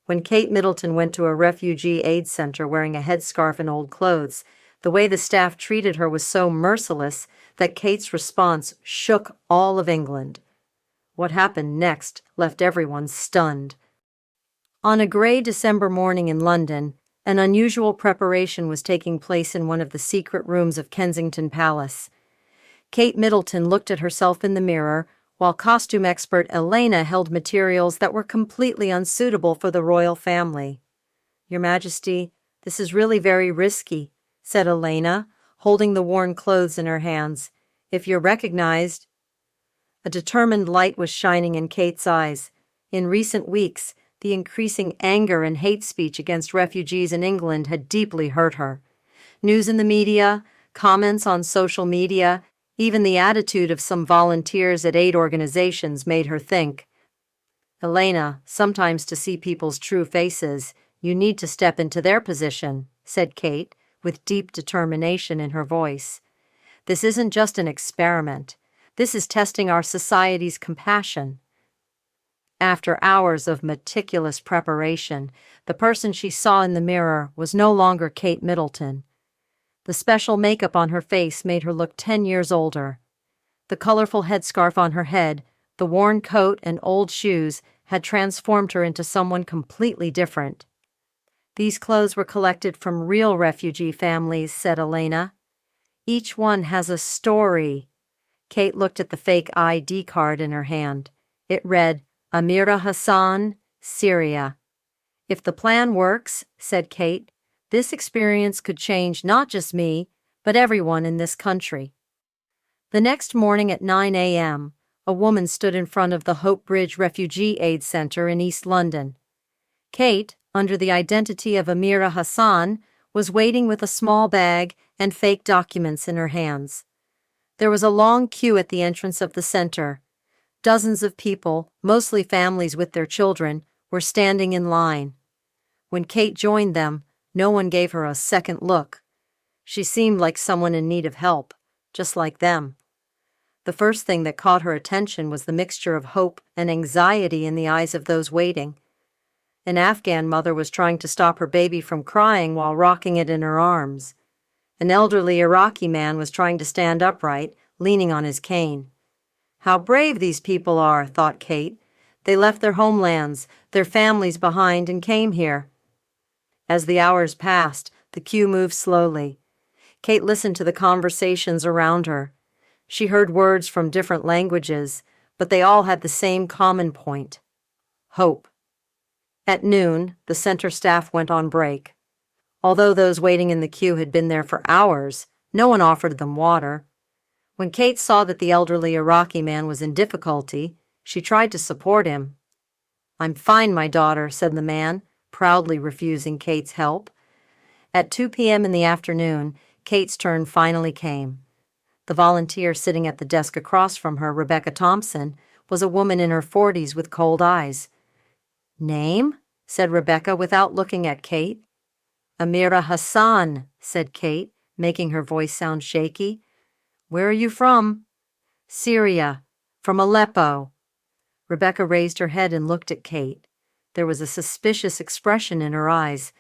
When Kate Middleton went to a refugee aid center wearing a headscarf and old clothes, the way the staff treated her was so merciless that Kate's response shook all of England. What happened next left everyone stunned. On a grey December morning in London, an unusual preparation was taking place in one of the secret rooms of Kensington Palace. Kate Middleton looked at herself in the mirror, while costume expert Elena held materials that were completely unsuitable for the royal family. "Your Majesty, this is really very risky," said Elena, holding the worn clothes in her hands. "If you're recognized—" A determined light was shining in Kate's eyes. In recent weeks, the increasing anger and hate speech against refugees in England had deeply hurt her. News in the media, comments on social media, even the attitude of some volunteers at aid organizations made her think. "Elena, sometimes to see people's true faces, you need to step into their position," said Kate, with deep determination in her voice. "This isn't just an experiment. This is testing our society's compassion." After hours of meticulous preparation, the person she saw in the mirror was no longer Kate Middleton. The special makeup on her face made her look 10 years older. The colorful headscarf on her head, the worn coat and old shoes had transformed her into someone completely different. "These clothes were collected from real refugee families," said Elena. "Each one has a story." Kate looked at the fake ID card in her hand. It read, "Amira Hassan, Syria." "If the plan works," said Kate, "this experience could change not just me, but everyone in this country." The next morning at 9 a.m., a woman stood in front of the Hope Bridge Refugee Aid Center in East London. Kate, under the identity of Amira Hassan, was waiting with a small bag and fake documents in her hands. There was a long queue at the entrance of the center. Dozens of people, mostly families with their children, were standing in line. When Kate joined them, no one gave her a second look. She seemed like someone in need of help, just like them. The first thing that caught her attention was the mixture of hope and anxiety in the eyes of those waiting. An Afghan mother was trying to stop her baby from crying while rocking it in her arms. An elderly Iraqi man was trying to stand upright, leaning on his cane. "How brave these people are," thought Kate. "They left their homelands, their families behind, and came here." As the hours passed, the queue moved slowly. Kate listened to the conversations around her. She heard words from different languages, but they all had the same common point: hope. At noon, the center staff went on break. Although those waiting in the queue had been there for hours, no one offered them water. When Kate saw that the elderly Iraqi man was in difficulty, she tried to support him. "I'm fine, my daughter," said the man, proudly refusing Kate's help. At 2 p.m. in the afternoon, Kate's turn finally came. The volunteer sitting at the desk across from her, Rebecca Thompson, was a woman in her 40s with cold eyes. "Name?" said Rebecca without looking at Kate. "Amira Hassan," said Kate, making her voice sound shaky. "Where are you from?" "Syria. From Aleppo." Rebecca raised her head and looked at Kate. There was a suspicious expression in her eyes.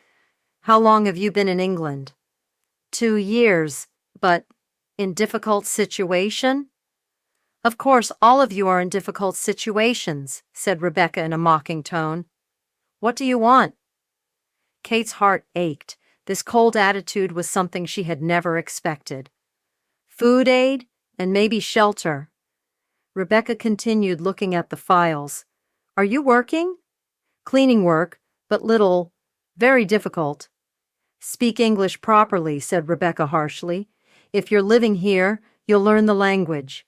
"How long have you been in England?" 2 years, but in difficult situation?" "Of course, all of you are in difficult situations," said Rebecca in a mocking tone. "What do you want?" Kate's heart ached. This cold attitude was something she had never expected. "Food aid and maybe shelter." Rebecca continued looking at the files. "Are you working?" "Cleaning work, but little, very difficult." "Speak English properly," said Rebecca harshly. "If you're living here, you'll learn the language."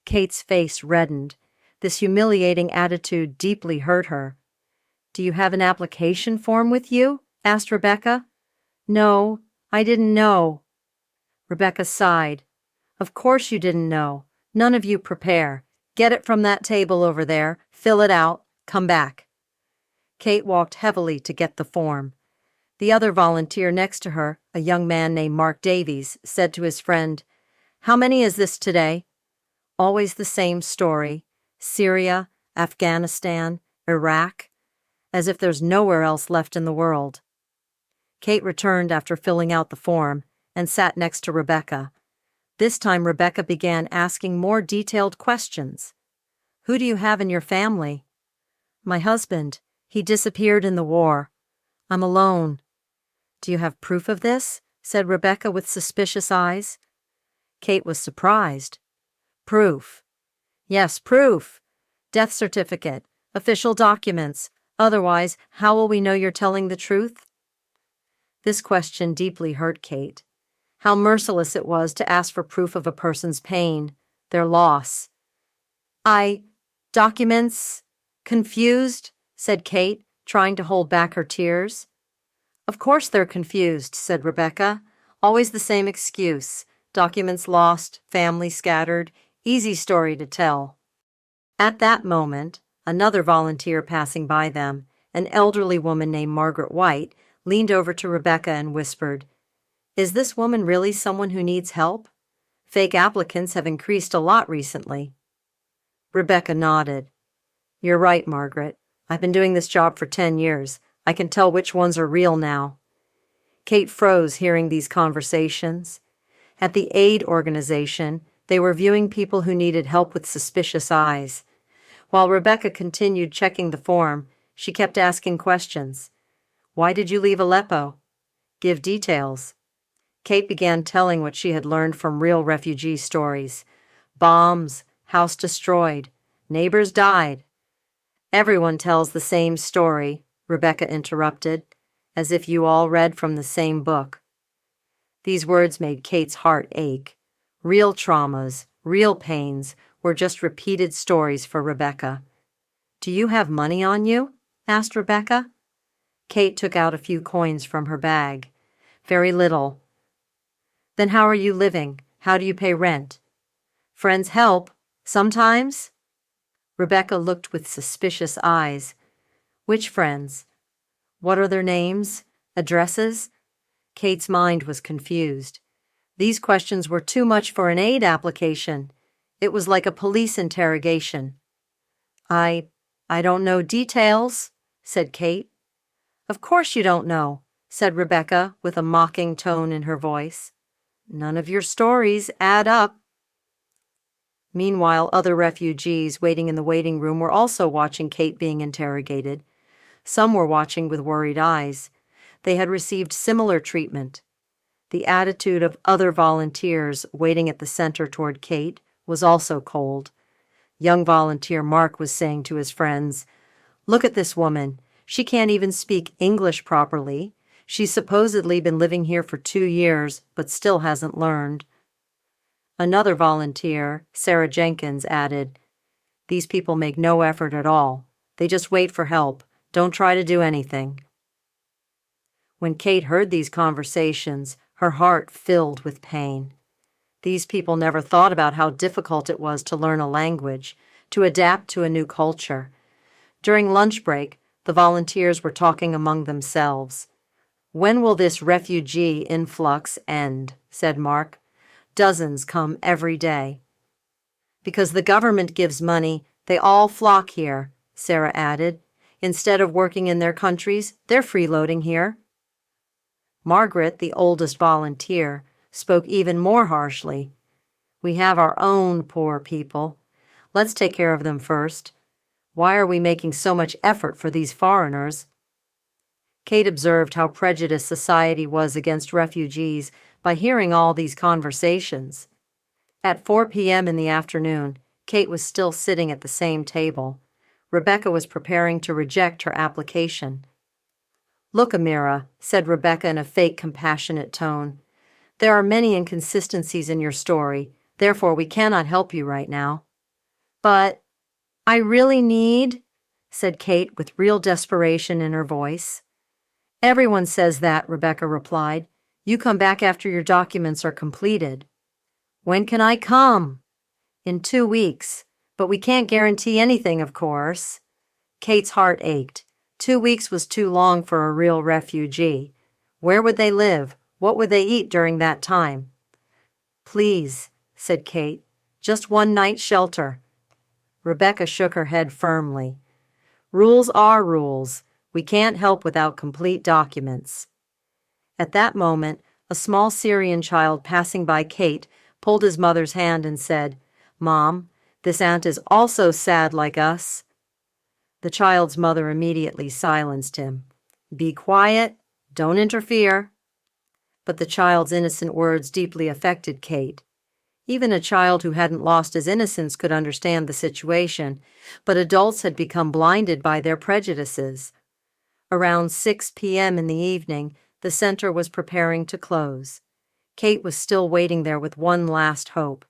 Kate's face reddened. This humiliating attitude deeply hurt her. "Do you have an application form with you?" asked Rebecca. "No, I didn't know." Rebecca sighed. "Of course you didn't know. None of you prepare. Get it from that table over there, fill it out, come back." Kate walked heavily to get the form. The other volunteer next to her, a young man named Mark Davies, said to his friend, "How many is this today?" Always the same story: Syria, Afghanistan, Iraq. as if there's nowhere else left in the world. Kate returned after filling out the form and sat next to Rebecca. This time Rebecca began asking more detailed questions. Who do you have in your family? My husband. He disappeared in the war. I'm alone. Do you have proof of this? Said Rebecca with suspicious eyes. Kate was surprised. Proof. Yes, proof. Death certificate, official documents. Otherwise, how will we know you're telling the truth? This question deeply hurt Kate. How merciless it was to ask for proof of a person's pain, their loss. Documents? Confused? Said Kate, trying to hold back her tears. Of course they're confused, said Rebecca. Always the same excuse. Documents lost, family scattered. Easy story to tell. At that moment, another volunteer passing by them, an elderly woman named Margaret White, leaned over to Rebecca and whispered, Is this woman really someone who needs help? Fake applicants have increased a lot recently. Rebecca nodded. You're right, Margaret. I've been doing this job for 10 years. I can tell which ones are real now. Kate froze hearing these conversations. At the aid organization, they were viewing people who needed help with suspicious eyes. While Rebecca continued checking the form, she kept asking questions. Why did you leave Aleppo? Give details. Kate began telling what she had learned from real refugee stories. Bombs, house destroyed, neighbors died. Everyone tells the same story, Rebecca interrupted, as if you all read from the same book. These words made Kate's heart ache. Real traumas, real pains were just repeated stories for Rebecca. Do you have money on you? Asked Rebecca. Kate took out a few coins from her bag. Very little. Then how are you living? How do you pay rent? Friends help. Sometimes? Rebecca looked with suspicious eyes. Which friends? What are their names? Addresses? Kate's mind was confused. These questions were too much for an aid application. It was like a police interrogation. I don't know details, said Kate. Of course you don't know, said Rebecca with a mocking tone in her voice. None of your stories add up. Meanwhile, other refugees waiting in the waiting room were also watching Kate being interrogated. Some were watching with worried eyes. They had received similar treatment. The attitude of other volunteers waiting at the center toward Kate was also cold. Young volunteer Mark was saying to his friends, Look at this woman. She can't even speak English properly. She's supposedly been living here for 2 years, but still hasn't learned. Another volunteer, Sarah Jenkins, added, These people make no effort at all. They just wait for help. Don't try to do anything. When Kate heard these conversations, her heart filled with pain. These people never thought about how difficult it was to learn a language, to adapt to a new culture. During lunch break, the volunteers were talking among themselves. When will this refugee influx end? Said Mark. Dozens come every day. Because the government gives money, they all flock here, Sarah added. Instead of working in their countries, they're freeloading here. Margaret, the oldest volunteer, spoke even more harshly. We have our own poor people. Let's take care of them first. Why are we making so much effort for these foreigners? Kate observed how prejudiced society was against refugees by hearing all these conversations. At 4 p.m. in the afternoon, Kate was still sitting at the same table. Rebecca was preparing to reject her application. Look, Amira, said Rebecca in a fake compassionate tone. There are many inconsistencies in your story, therefore we cannot help you right now. But I really need, said Kate with real desperation in her voice. Everyone says that, Rebecca replied. You come back after your documents are completed. When can I come? In 2 weeks, but we can't guarantee anything, of course. Kate's heart ached. 2 weeks was too long for a real refugee. Where would they live? What would they eat during that time? Please, said Kate, just 1 night's shelter. Rebecca shook her head firmly. Rules are rules. We can't help without complete documents." At that moment, a small Syrian child passing by Kate pulled his mother's hand and said, "Mom, this aunt is also sad like us." The child's mother immediately silenced him. "Be quiet, don't interfere." But the child's innocent words deeply affected Kate. Even a child who hadn't lost his innocence could understand the situation, but adults had become blinded by their prejudices. Around 6 p.m. in the evening, the center was preparing to close. Kate was still waiting there with one last hope.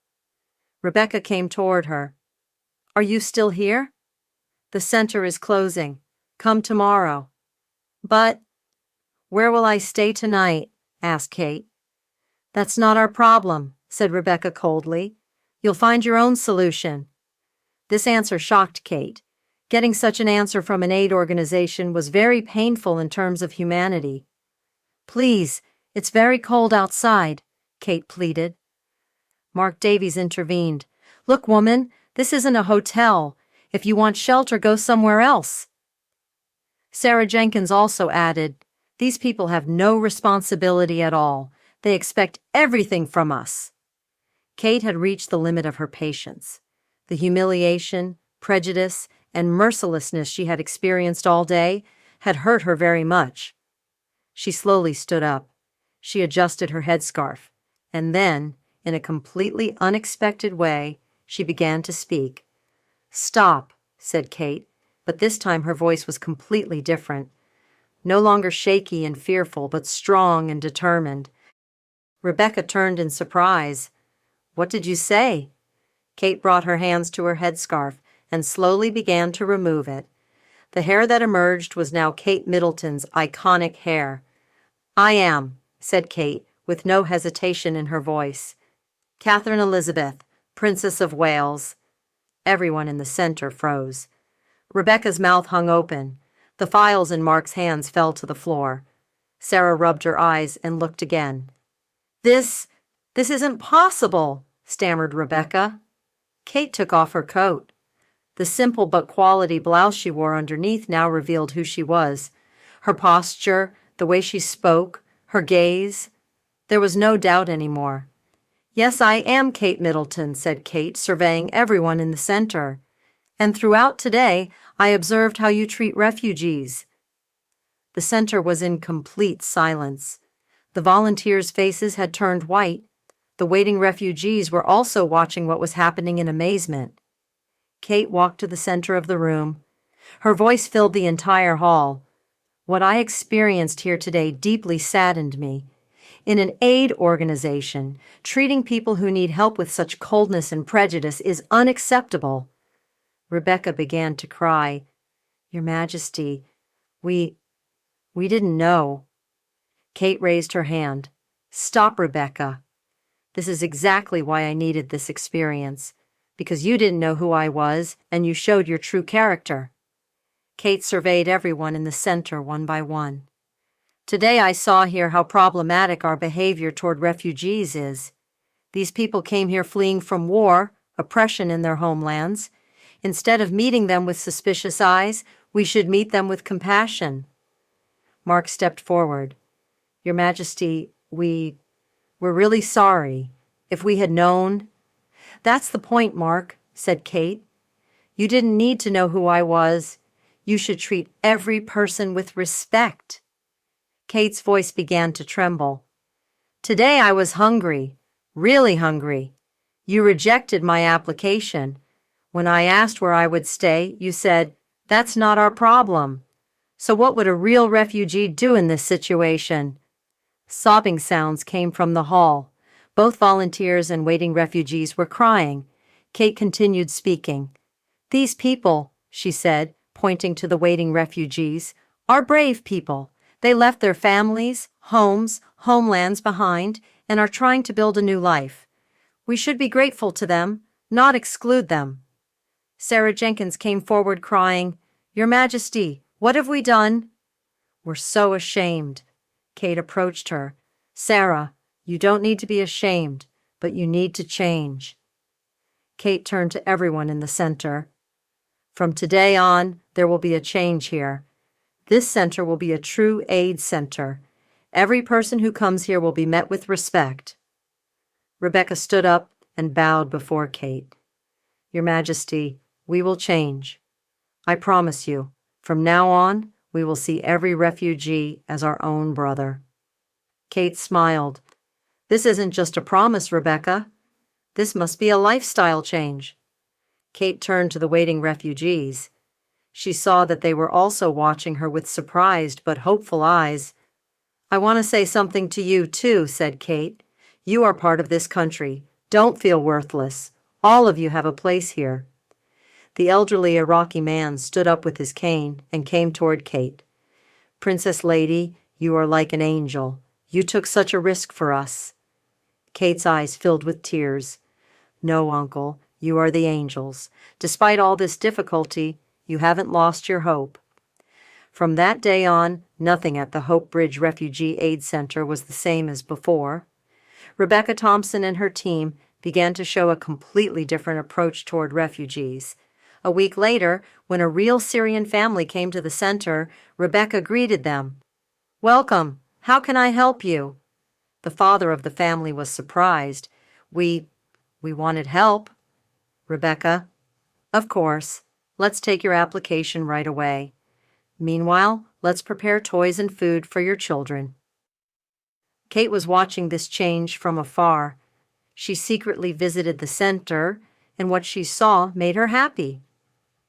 Rebecca came toward her. "Are you still here?" "The center is closing. Come tomorrow." "But where will I stay tonight?" asked Kate. "That's not our problem," said Rebecca coldly. "You'll find your own solution." This answer shocked Kate. Getting such an answer from an aid organization was very painful in terms of humanity. "Please, it's very cold outside," Kate pleaded. Mark Davies intervened. "Look, woman, this isn't a hotel. If you want shelter, go somewhere else." Sarah Jenkins also added, "These people have no responsibility at all. They expect everything from us." Kate had reached the limit of her patience. The humiliation, prejudice, and mercilessness she had experienced all day had hurt her very much. She slowly stood up. She adjusted her headscarf, and then, in a completely unexpected way, she began to speak. "Stop," said Kate, but this time her voice was completely different. No longer shaky and fearful, but strong and determined. Rebecca turned in surprise. "What did you say?" Kate brought her hands to her headscarf and slowly began to remove it. The hair that emerged was now Kate Middleton's iconic hair. "I am," said Kate, with no hesitation in her voice, "Catherine Elizabeth, Princess of Wales." Everyone in the center froze. Rebecca's mouth hung open. The files in Mark's hands fell to the floor. Sarah rubbed her eyes and looked again. This isn't possible," stammered Rebecca. Kate took off her coat. The simple but quality blouse she wore underneath now revealed who she was. Her posture, the way she spoke, her gaze. There was no doubt anymore. "Yes, I am Kate Middleton," said Kate, surveying everyone in the center. "And throughout today, I observed how you treat refugees." The center was in complete silence. The volunteers' faces had turned white. The waiting refugees were also watching what was happening in amazement. Kate walked to the center of the room. Her voice filled the entire hall. "What I experienced here today deeply saddened me. In an aid organization, treating people who need help with such coldness and prejudice is unacceptable." Rebecca began to cry. "Your Majesty, we didn't know." Kate raised her hand. "Stop, Rebecca. This is exactly why I needed this experience, because you didn't know who I was and you showed your true character." Kate surveyed everyone in the center one by one. "Today I saw here how problematic our behavior toward refugees is. These people came here fleeing from war, oppression in their homelands. Instead of meeting them with suspicious eyes, we should meet them with compassion." Mark stepped forward. "Your Majesty, we're really sorry. If we had known—" "That's the point, Mark," said Kate. "You didn't need to know who I was. You should treat every person with respect." Kate's voice began to tremble. "Today I was hungry, really hungry. You rejected my application. When I asked where I would stay, you said, 'That's not our problem.' So what would a real refugee do in this situation?" Sobbing sounds came from the hall. Both volunteers and waiting refugees were crying. Kate continued speaking. "These people," she said, pointing to the waiting refugees, "are brave people. They left their families, homes, homelands behind and are trying to build a new life. We should be grateful to them, not exclude them." Sarah Jenkins came forward crying, "Your Majesty, what have we done?" "We're so ashamed." Kate approached her. "Sarah, you don't need to be ashamed, but you need to change." Kate turned to everyone in the center. "From today on, there will be a change here. This center will be a true aid center. Every person who comes here will be met with respect." Rebecca stood up and bowed before Kate. "Your Majesty, we will change. I promise you, from now on, we will see every refugee as our own brother." Kate smiled. "This isn't just a promise, Rebecca. This must be a lifestyle change." Kate turned to the waiting refugees. She saw that they were also watching her with surprised but hopeful eyes. "I want to say something to you, too," said Kate. "You are part of this country. Don't feel worthless. All of you have a place here." The elderly Iraqi man stood up with his cane and came toward Kate. "Princess Lady, you are like an angel. You took such a risk for us." Kate's eyes filled with tears. "No, Uncle, you are the angels. Despite all this difficulty, you haven't lost your hope." From that day on, nothing at the Hope Bridge Refugee Aid Center was the same as before. Rebecca Thompson and her team began to show a completely different approach toward refugees. A week later, when a real Syrian family came to the center, Rebecca greeted them. "Welcome. How can I help you?" The father of the family was surprised. We wanted help." "Rebecca, of course. Let's take your application right away. Meanwhile, let's prepare toys and food for your children." Kate was watching this change from afar. She secretly visited the center, and what she saw made her happy.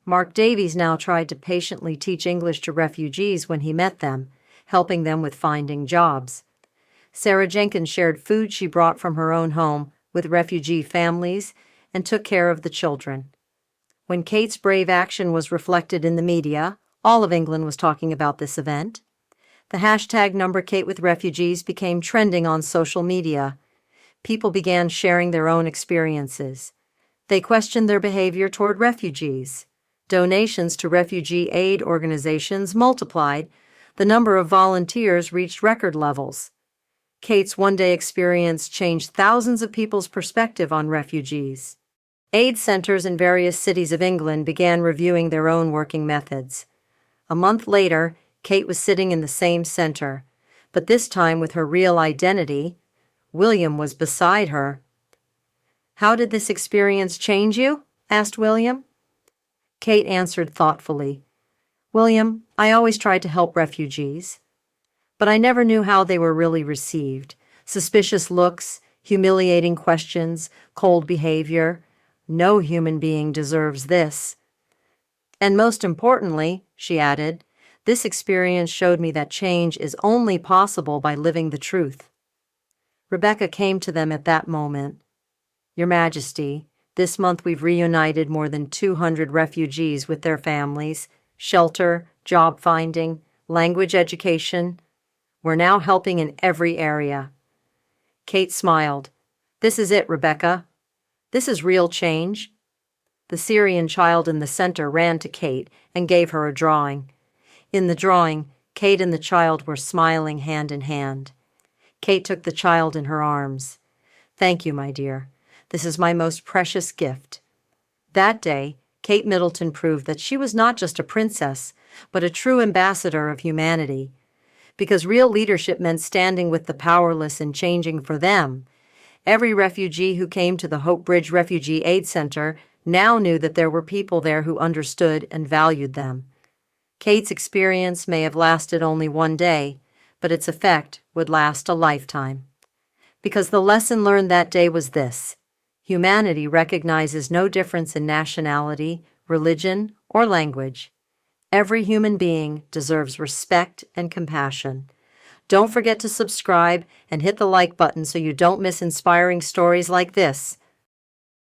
Mark Davies now tried to patiently teach English to refugees when he met them, helping them with finding jobs. Sarah Jenkins shared food she brought from her own home with refugee families and took care of the children. When Kate's brave action was reflected in the media, all of England was talking about this event. The hashtag #KateWithRefugees became trending on social media. People began sharing their own experiences. They questioned their behavior toward refugees. Donations to refugee aid organizations multiplied. The number of volunteers reached record levels. Kate's one-day experience changed thousands of people's perspective on refugees. Aid centers in various cities of England began reviewing their own working methods. A month later, Kate was sitting in the same center, but this time with her real identity. William was beside her. "How did this experience change you?" asked William. Kate answered thoughtfully. "William, I always tried to help refugees, but I never knew how they were really received. Suspicious looks, humiliating questions, cold behavior. No human being deserves this. And most importantly," she added, "this experience showed me that change is only possible by living the truth." Rebecca came to them at that moment. "Your Majesty, this month we've reunited more than 200 refugees with their families, shelter, job finding, language education. We're now helping in every area." Kate smiled. "This is it, Rebecca. This is real change." The Syrian child in the center ran to Kate and gave her a drawing. In the drawing, Kate and the child were smiling hand in hand. Kate took the child in her arms. "Thank you, my dear. This is my most precious gift." That day, Kate Middleton proved that she was not just a princess, but a true ambassador of humanity. Because real leadership meant standing with the powerless and changing for them. Every refugee who came to the Hope Bridge Refugee Aid Center now knew that there were people there who understood and valued them. Kate's experience may have lasted only one day, but its effect would last a lifetime. Because the lesson learned that day was this: humanity recognizes no difference in nationality, religion, or language. Every human being deserves respect and compassion. Don't forget to subscribe and hit the like button so you don't miss inspiring stories like this.